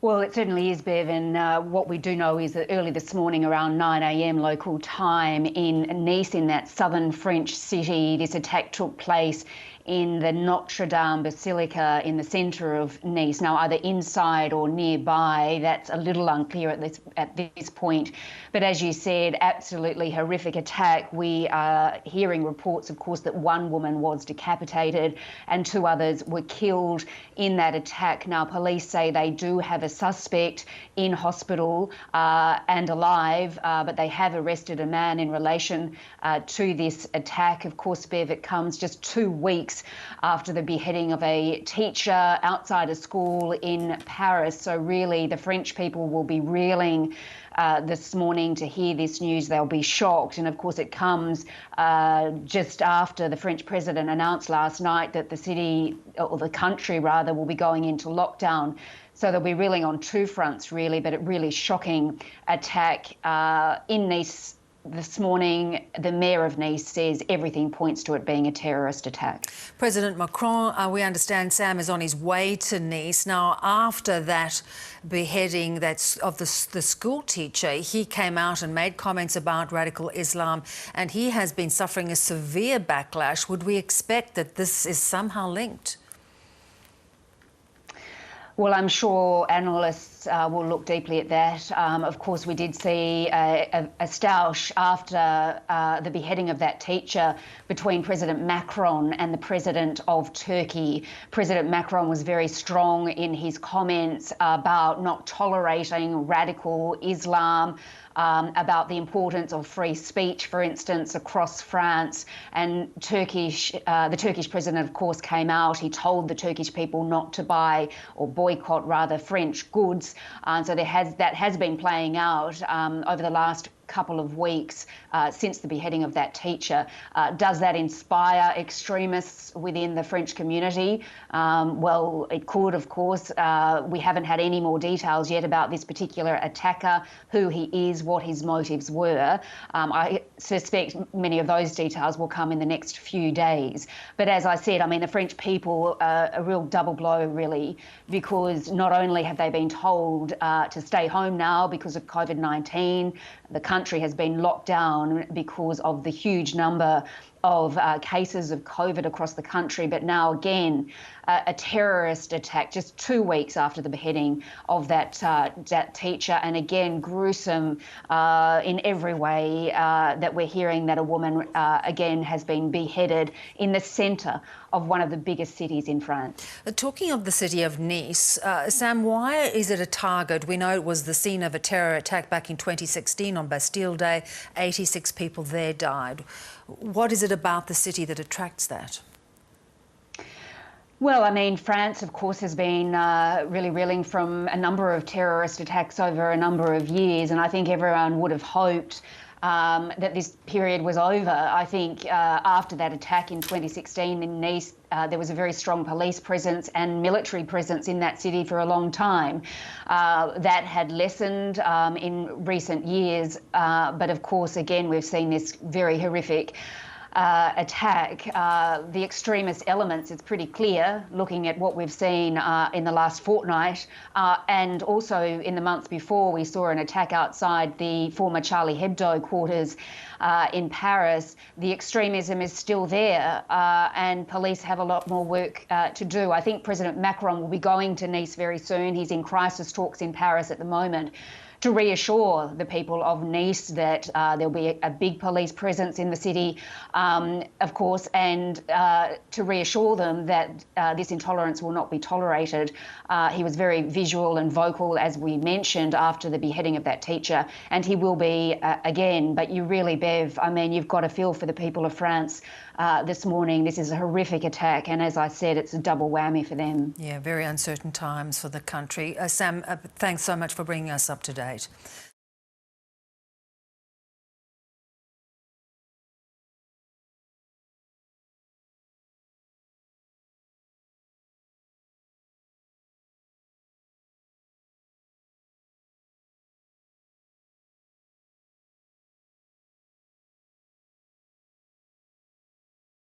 Well, it certainly is, Bev, and what we do know is that early this morning around 9 a.m. local time in Nice, in that southern French city, this attack took place in the Notre Dame Basilica in the centre of Nice. Now, either inside or nearby, that's a little unclear at this point. But as you said, absolutely horrific attack. We are hearing reports, of course, that one woman was decapitated and two others were killed in that attack. Now, police say they do have a suspect in hospital and alive, but they have arrested a man in relation to this attack. Of course, Bev, it comes just 2 weeks after the beheading of a teacher outside a school in Paris. So really, the French people will be reeling this morning to hear this news. They'll be shocked. And of course, it comes just after the French president announced last night that the city, or the country rather, will be going into lockdown. So they'll be reeling on two fronts, really, but a really shocking attack in Nice this morning. The mayor of Nice says everything points to it being a terrorist attack. President Macron, we understand, Sam, is on his way to Nice. Now, after that beheading of the school teacher, he came out and made comments about radical Islam, and he has been suffering a severe backlash. Would we expect that this is somehow linked? Well, I'm sure analysts will look deeply at that. Of course, we did see a stoush after the beheading of that teacher between President Macron and the President of Turkey. President Macron was very strong in his comments about not tolerating radical Islam, about the importance of free speech, for instance, across France. And the Turkish president, of course, came out. He told the Turkish people not to buy, or boycott rather, French goods. So that has been playing out over the last couple of weeks since the beheading of that teacher. Does that inspire extremists within the French community? Well, it could, of course. We haven't had any more details yet about this particular attacker, who he is, what his motives were. I suspect many of those details will come in the next few days. But as I said, I mean, the French people, a real double blow, really, because not only have they been told to stay home now because of COVID-19, the country has been locked down because of the huge number of cases of COVID across the country, but now again a terrorist attack just 2 weeks after the beheading of that teacher, and again gruesome in every way that we're hearing that a woman again has been beheaded in the centre of one of the biggest cities in France. Talking of the city of Nice, Sam, why is it a target? We know it was the scene of a terror attack back in 2016 on Bastille Day. 86 people there died. What is it about the city that attracts that? Well, I mean, France, of course, has been really reeling from a number of terrorist attacks over a number of years, and I think everyone would have hoped that this period was over. I think after that attack in 2016 in Nice, there was a very strong police presence and military presence in that city for a long time. That had lessened in recent years, but of course, again, we've seen this very horrific attack. The extremist elements, it's pretty clear, looking at what we've seen in the last fortnight, and also in the months before, we saw an attack outside the former Charlie Hebdo quarters in Paris. The extremism is still there, and police have a lot more work to do. I think President Macron will be going to Nice very soon. He's in crisis talks in Paris at the moment, to reassure the people of Nice that there'll be a big police presence in the city, of course, and to reassure them that this intolerance will not be tolerated. He was very visual and vocal, as we mentioned, after the beheading of that teacher, and he will be again. But you really, Bev, I mean, you've got to feel for the people of France this morning. This is a horrific attack, and as I said, it's a double whammy for them. Yeah, very uncertain times for the country. Sam, thanks so much for bringing us up to date.